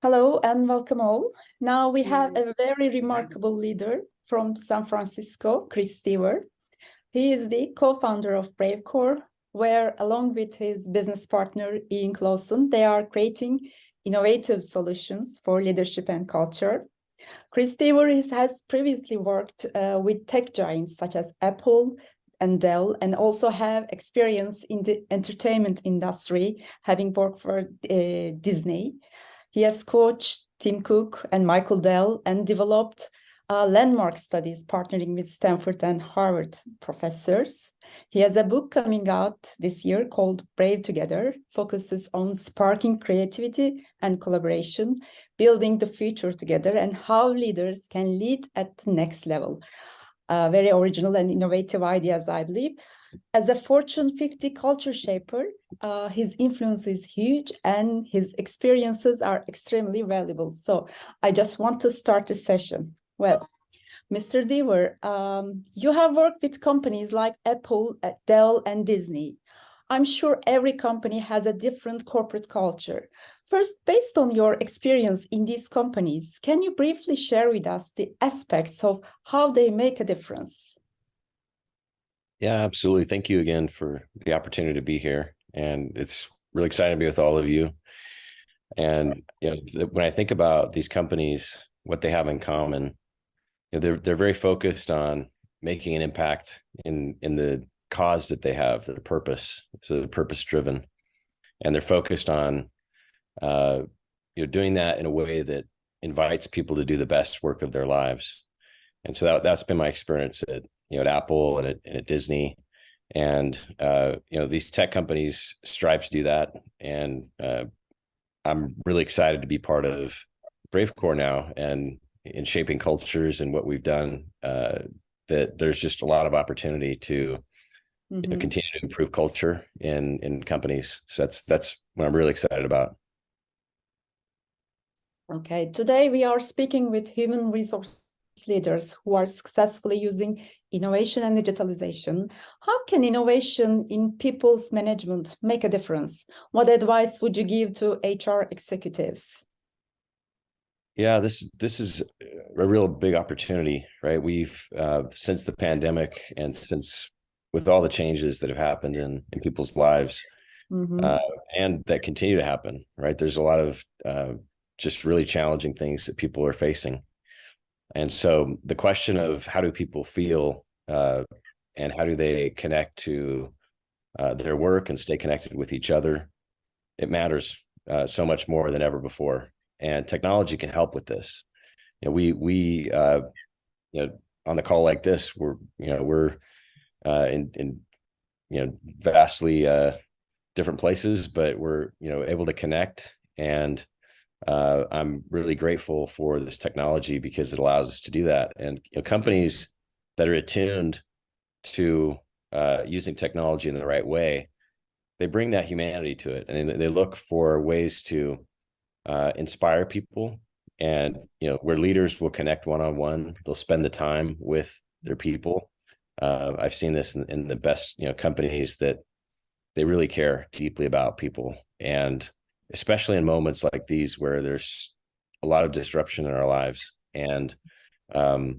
Hello and welcome all. Now we have a very remarkable leader from San Francisco, Chris Deaver. He is the co-founder of BraveCore, where along with his business partner, Ian Clausen, they are creating innovative solutions for leadership and culture. Chris Deaver has previously worked with tech giants such as Apple and Dell, and also have experience in the entertainment industry, having worked for Disney. He has coached Tim Cook and Michael Dell and developed landmark studies partnering with Stanford and Harvard professors. He has a book coming out this year called Brave Together, focuses on sparking creativity and collaboration, building the future together, and how leaders can lead at the next level. Very original and innovative ideas, I believe. As a Fortune 50 culture shaper, his influence is huge and his experiences are extremely valuable. So I just want to start the session. Well, Mr. Deaver, you have worked with companies like Apple, Dell, and Disney. I'm sure every company has a different corporate culture. First, based on your experience in these companies, can you briefly share with us the aspects of how they make a difference? Yeah, absolutely. Thank you again for the opportunity to be here. And it's really exciting to be with all of you. And when I think about these companies, what they have in common, they're very focused on making an impact in the cause that they have, the purpose. So they're purpose driven, and they're focused on doing that in a way that invites people to do the best work of their lives. And so that's been my experience at Apple and at Disney, and these tech companies strive to do that. And I'm really excited to be part of BraveCore now, and in shaping cultures and what we've done. That there's just a lot of opportunity to continue to improve culture in companies. So that's what I'm really excited about. Okay, today we are speaking with human resource leaders who are successfully using innovation and digitalization. How can innovation in people's management make a difference? What advice would you give to HR executives? Yeah, this is a real big opportunity, right? We've since the pandemic, and since with all the changes that have happened in people's lives, and that continue to happen, right? There's a lot of just really challenging things that people are facing. And so the question of how do people feel and how do they connect to their work and stay connected with each other, it matters so much more than ever before. And technology can help with this. We on the call like this, we're in vastly different places, but we're able to connect. And I'm really grateful for this technology because it allows us to do that. And companies that are attuned to using technology in the right way, they bring that humanity to it, and they look for ways to inspire people. And where leaders will connect one-on-one, they'll spend the time with their people. I've seen this in the best companies, that they really care deeply about people, and especially in moments like these where there's a lot of disruption in our lives. And so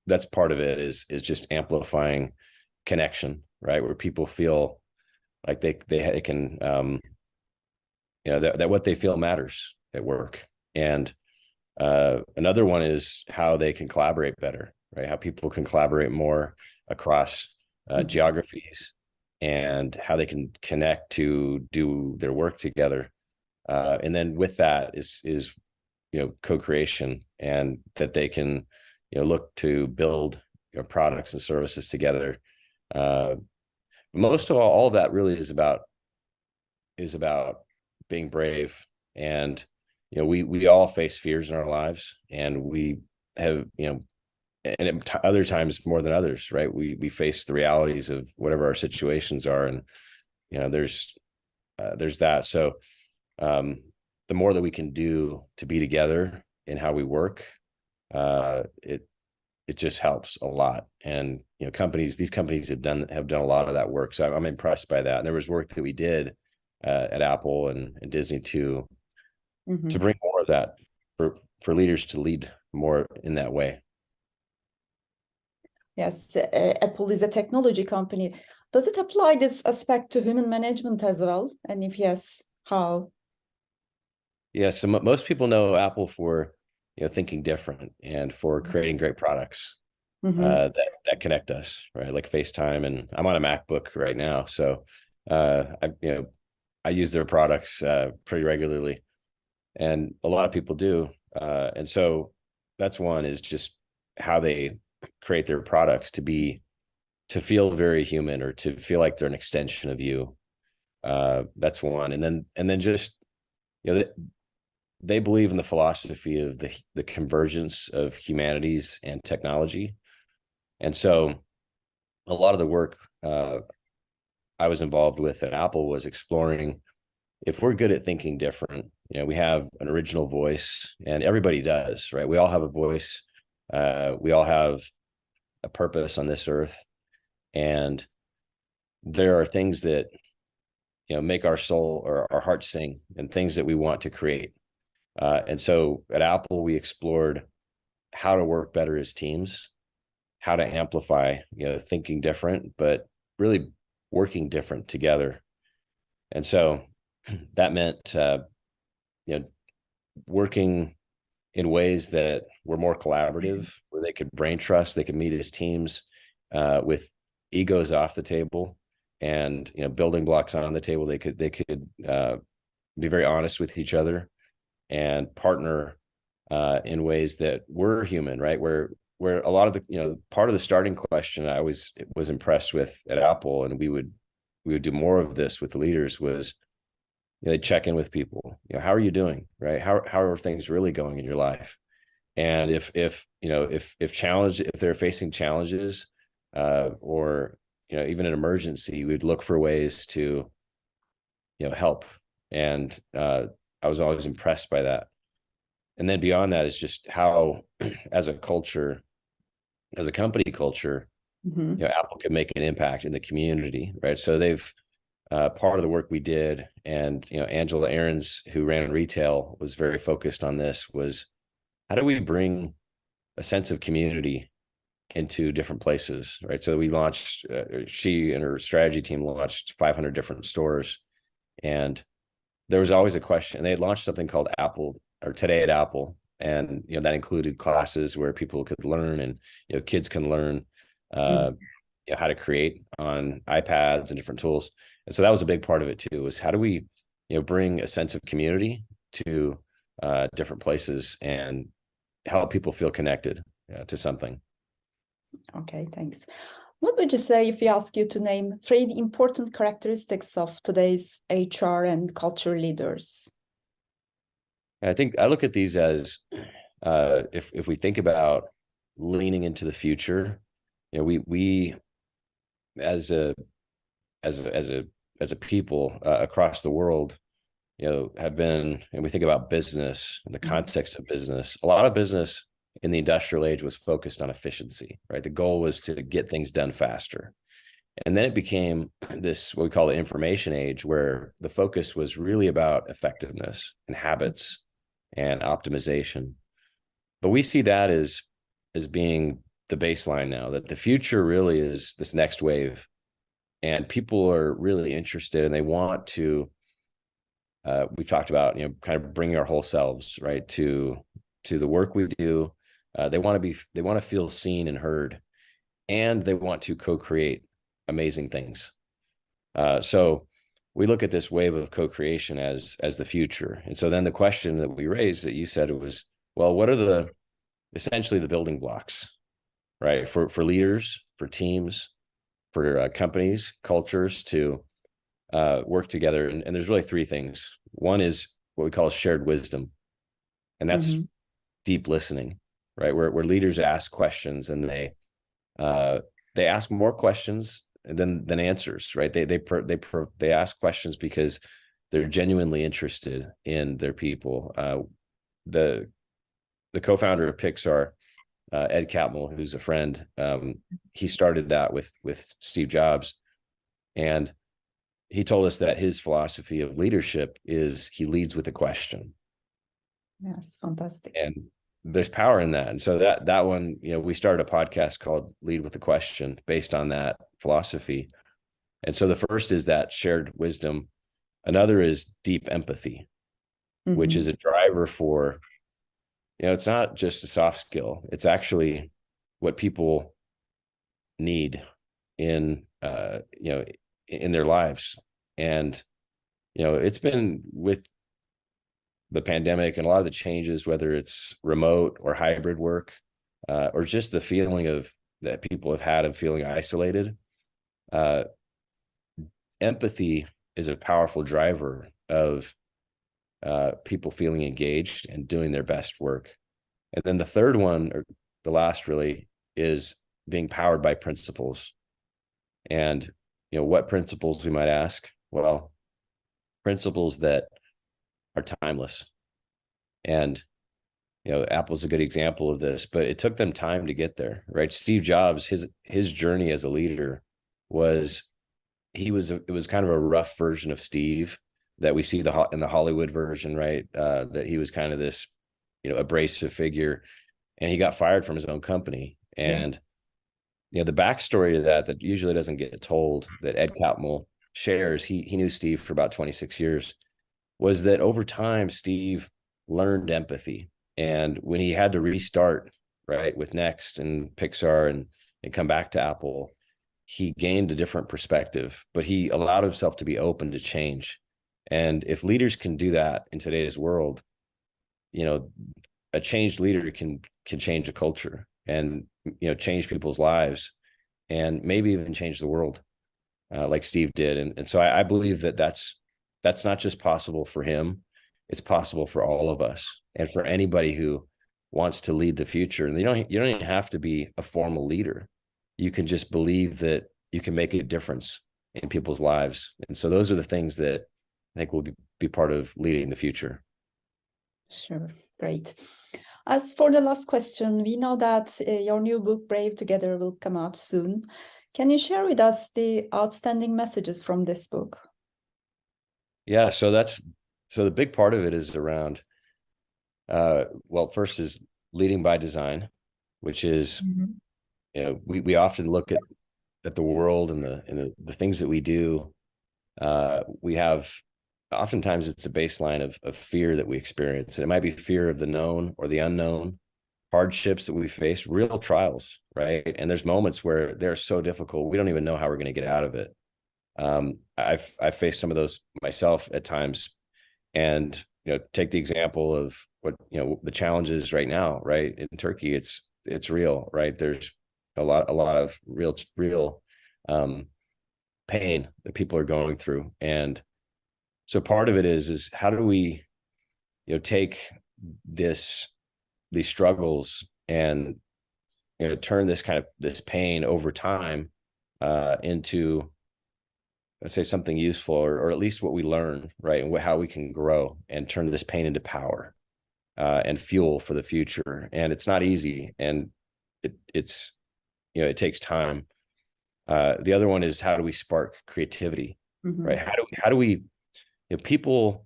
that's part of it, is just amplifying connection, right? Where people feel like they can that what they feel matters at work. And another one is how they can collaborate better, right? How people can collaborate more across geographies, and how they can connect to do their work together. And then with that is co-creation, and that they can look to build products and services together. Most of all of that really is about being brave. And we all face fears in our lives, and we have and at other times more than others, right? We face the realities of whatever our situations are, and there's that. So the more that we can do to be together in how we work, it just helps a lot. And these companies have done a lot of that work. So I'm impressed by that. And there was work that we did at Apple and Disney too, Mhm. to bring more of that for leaders to lead more in that way. Yes, Apple is a technology company. Does it apply this aspect to human management as well? And if yes, how? Yeah, so most people know Apple for thinking different and for creating great products Mm-hmm. that connect us, right? Like FaceTime, and I'm on a MacBook right now, so I use their products pretty regularly, and a lot of people do, and so that's one is just how they create their products to feel very human or to feel like they're an extension of you. That's one, and then just they, they believe in the philosophy of the convergence of humanities and technology, and so a lot of the work I was involved with at Apple was exploring if we're good at thinking different. We have an original voice, and everybody does, right? We all have a voice. We all have a purpose on this earth, and there are things that make our soul or our heart sing, and things that we want to create. And so at Apple, we explored how to work better as teams, how to amplify, thinking different, but really working different together. And so that meant, working in ways that were more collaborative, where they could brain trust, they could meet as teams with egos off the table, and building blocks on the table. They could be very honest with each other and partner in ways that were human, right? Where a lot of the part of the starting question I was impressed with at Apple, and we would do more of this with the leaders, was they check in with people. How are you doing, right? How are things really going in your life? And if they're facing challenges, or even an emergency, we'd look for ways to help. And I was always impressed by that. And then beyond that is just how, as a culture, as a company culture, Mm-hmm. Apple can make an impact in the community, right? So they've part of the work we did, and Angela Ahrens, who ran retail, was very focused on this. Was how do we bring a sense of community into different places, right? So we launched. She and her strategy team launched 500 different stores, and there was always a question. They had launched something called Apple, or Today at Apple, and that included classes where people could learn, and kids can learn uh, how to create on iPads and different tools. And so that was a big part of it too. Was how do we bring a sense of community to different places and help people feel connected to something. Okay, thanks. What would you say if we ask you to name three important characteristics of today's HR and culture leaders? And I think I look at these as if we think about leaning into the future, we as a as a as a as a people across the world, have been, and we think about business in the context of business. A lot of business in the industrial age was focused on efficiency, right? The goal was to get things done faster. And then it became this, what we call the information age, where the focus was really about effectiveness and habits and optimization. But we see that as being the baseline now, that the future really is this next wave. And people are really interested, and they want to, we've talked about, kind of bringing our whole selves, right, to the work we do. They want to feel seen and heard, and they want to co-create amazing things. So we look at this wave of co-creation as the future. And so then the question that we raised, that you said, it was, well, what are essentially the building blocks, right, for leaders, for teams, for companies, cultures to work together? And there's really three things. One is what we call shared wisdom, and that's Mm-hmm. deep listening, right? Where leaders ask questions, and they ask more questions than answers, right? They ask questions because they're genuinely interested in their people. The co-founder of Pixar, Ed Catmull, who's a friend, he started that with Steve Jobs, and he told us that his philosophy of leadership is he leads with a question. Yes, fantastic. And there's power in that. And so that one, we started a podcast called Lead with a Question based on that philosophy. And so the first is that shared wisdom. Another is deep empathy, which is a driver for, it's not just a soft skill. It's actually what people need in, in their lives. And, it's been with the pandemic and a lot of the changes, whether it's remote or hybrid work, or just the feeling of that people have had of feeling isolated. Empathy is a powerful driver of people feeling engaged and doing their best work. And then the third one, or the last really, is being powered by principles. And, what principles we might ask? Well, principles that are timeless. And, Apple's a good example of this, but it took them time to get there, right? Steve Jobs, his journey as a leader was, it was kind of a rough version of Steve that we see in the Hollywood version, right? That he was kind of this, abrasive figure, and he got fired from his own company. And, the backstory to that usually doesn't get told, that Ed Catmull shares, he knew Steve for about 26 years, was that over time, Steve learned empathy. And when he had to restart, right, with Next and Pixar and come back to Apple, he gained a different perspective, but he allowed himself to be open to change. And if leaders can do that in today's world, a changed leader can change a culture and, change people's lives and maybe even change the world, like Steve did. And so I believe that's not just possible for him, it's possible for all of us and for anybody who wants to lead the future. And you don't even have to be a formal leader. You can just believe that you can make a difference in people's lives. And so those are the things that I think will be part of leading the future. Sure. Great. As for the last question, we know that your new book, Brave Together, will come out soon. Can you share with us the outstanding messages from this book? Yeah, so the big part of it is around, well, first is leading by design, which is, we often look at the world and the things that we do. We have, oftentimes it's a baseline of fear that we experience. And it might be fear of the known or the unknown, hardships that we face, real trials, right? And there's moments where they're so difficult, we don't even know how we're going to get out of it. I've faced some of those myself at times, and take the example of what the challenges right now, right, in Turkey. It's real, right? There's a lot of real pain that people are going through, and so part of it is how do we take these struggles and turn this pain over time into, let's say, something useful, or at least what we learn, right? And how we can grow and turn this pain into power and fuel for the future. And it's not easy, and it's it takes time. The other one is, how do we spark creativity, right? How do we people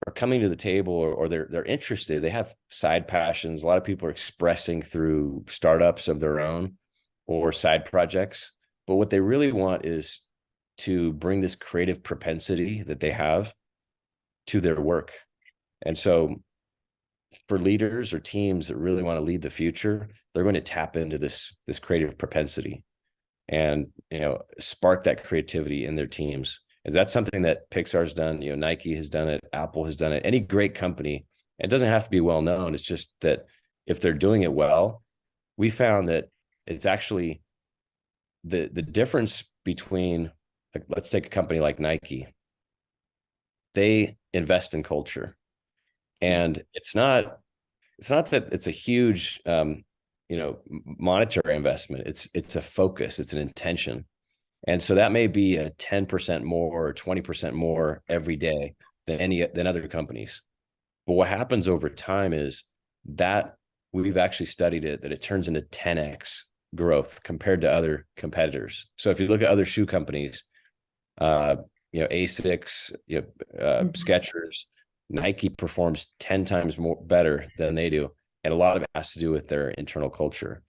are coming to the table, or they're interested, they have side passions. A lot of people are expressing through startups of their own or side projects, but what they really want is to bring this creative propensity that they have to their work. And so for leaders or teams that really want to lead the future, they're going to tap into this creative propensity and spark that creativity in their teams. And that's something that Pixar's done. Nike has done it, Apple has done it. Any great company, it doesn't have to be well known. It's just that if they're doing it well, we found that it's actually the difference between, like, let's take a company like Nike. They invest in culture, and it's not that it's a huge monetary investment. It's a focus, it's an intention. And so that may be a 10% more or 20% more every day than other companies. But what happens over time is that we've actually studied it, that it turns into 10x growth compared to other competitors. So if you look at other shoe companies, Asics, Skechers, Nike performs 10 times more better than they do. And a lot of it has to do with their internal culture.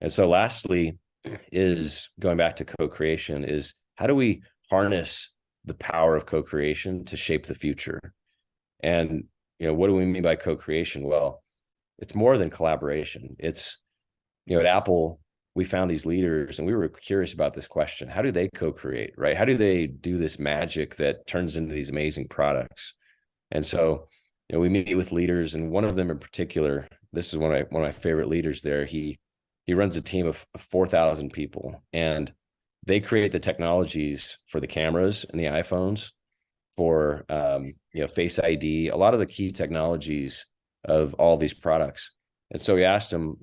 And so lastly is going back to co-creation is how do we harness the power of co-creation to shape the future? And, what do we mean by co-creation? Well, it's more than collaboration. It's, at Apple, we found these leaders and we were curious about this question. How do they co-create, right? How do they do this magic that turns into these amazing products? And so, we meet with leaders, and one of them in particular, this is one of my favorite leaders there. He runs a team of 4,000 people, and they create the technologies for the cameras and the iPhones, for Face ID, a lot of the key technologies of all these products. And so we asked him,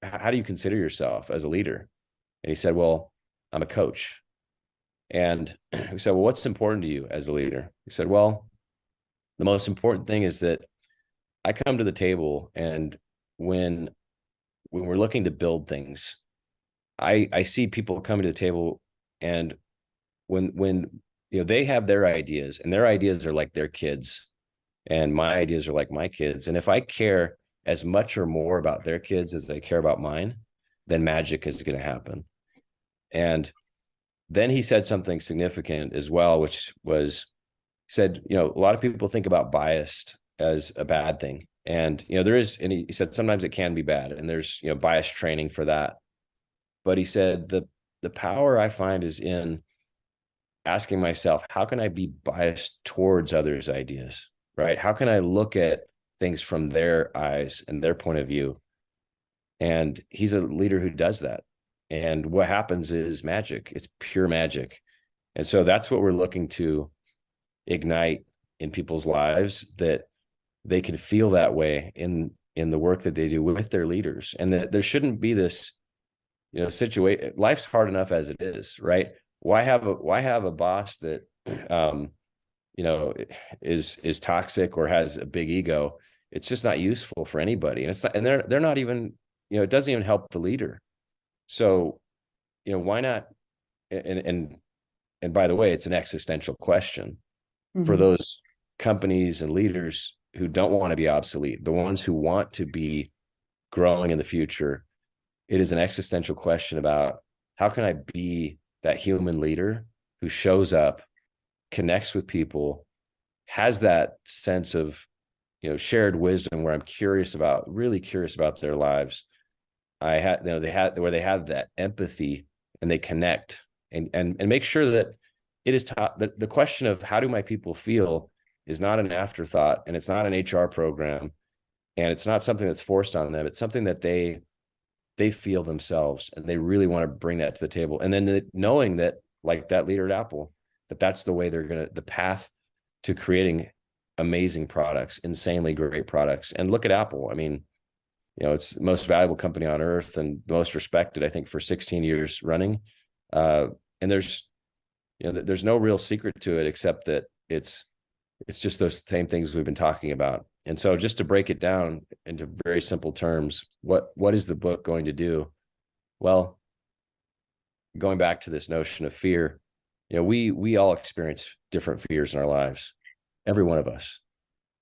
how do you consider yourself as a leader? And he said, well, I'm a coach. And we said, well, what's important to you as a leader? He said, well, the most important thing is that I come to the table, and when we're looking to build things, I see people coming to the table, and when they have their ideas, and their ideas are like their kids, and my ideas are like my kids. And if I care as much or more about their kids as I care about mine, then magic is going to happen. And then he said something significant as well, which was, said, a lot of people think about biased as a bad thing. And, there is, and he said, sometimes it can be bad, and there's, bias training for that. But he said, the power I find is in asking myself, how can I be biased towards others' ideas, right? How can I look at things from their eyes and their point of view? And he's a leader who does that. And what happens is magic. It's pure magic. And so that's what we're looking to ignite in people's lives, that they can feel that way in the work that they do with their leaders. And that there shouldn't be this, situation. Life's hard enough as it is, right? Why have a boss that is toxic or has a big ego? It's just not useful for anybody. And it's not, and they're not even, it doesn't even help the leader. So, why not? And by the way, it's an existential question for those companies and leaders who don't want to be obsolete, the ones who want to be growing in the future. It is an existential question about, how can I be that human leader who shows up, connects with people, has that sense of, shared wisdom, where I'm really curious about their lives. They have that empathy, and they connect, and make sure that it is taught, that the question of how do my people feel is not an afterthought, and it's not an HR program, and it's not something that's forced on them. It's something that they feel themselves, and they really want to bring that to the table. And then knowing that, like that leader at Apple, that's the way the path to creating amazing products, insanely great products. And look at Apple. I mean, it's the most valuable company on earth and the most respected, I think, for 16 years running. And there's no real secret to it, except that it's just those same things we've been talking about. And so, just to break it down into very simple terms, what is the book going to do? Well, going back to this notion of fear, we all experience different fears in our lives, every one of us.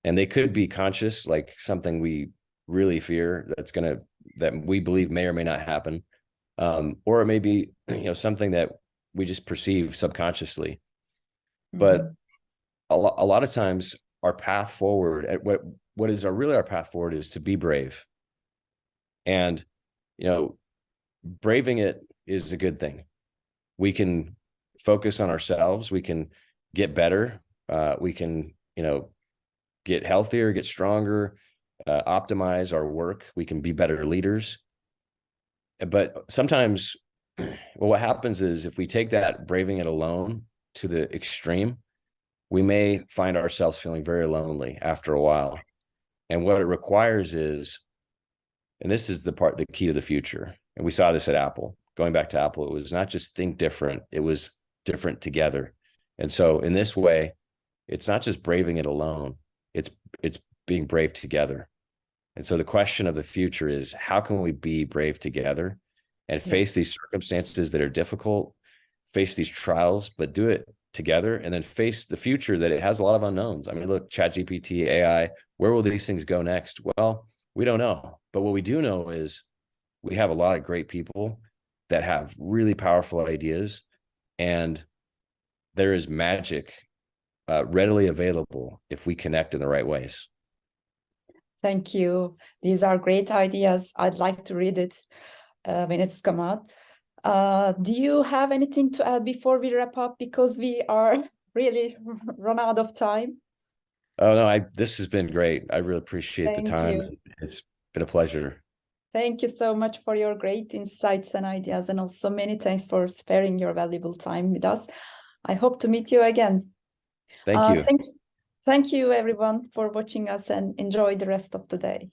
And they could be conscious, like something we really fear that we believe may or may not happen. Or it may be, something that we just perceive subconsciously. But a lot of times our path forward, our path forward is to be brave. And, braving it is a good thing. We can focus on ourselves. We can get better. We can, get healthier, get stronger, optimize our work. We can be better leaders. But sometimes, what happens is, if we take that braving it alone to the extreme, we may find ourselves feeling very lonely after a while. And what it requires is, and this is the key to the future. And we saw this at Apple. Going back to Apple, it was not just think different, it was different together. And so in this way, it's not just braving it alone, it's being brave together. And so the question of the future is, how can we be brave together and face these circumstances that are difficult, face these trials, but do it together and then face the future that it has a lot of unknowns. I mean, look, ChatGPT, AI, where will these things go next? Well, we don't know. But what we do know is we have a lot of great people that have really powerful ideas, and there is magic readily available if we connect in the right ways. Thank you. These are great ideas. I'd like to read it when it's come out. Do you have anything to add before we wrap up? Because we are really run out of time. Oh, no, this has been great. I really appreciate the Thank time. you. It's been a pleasure. Thank you so much for your great insights and ideas, and also many thanks for sparing your valuable time with us. I hope to meet you again. Thank you. Thank you, everyone, for watching us, and enjoy the rest of the day.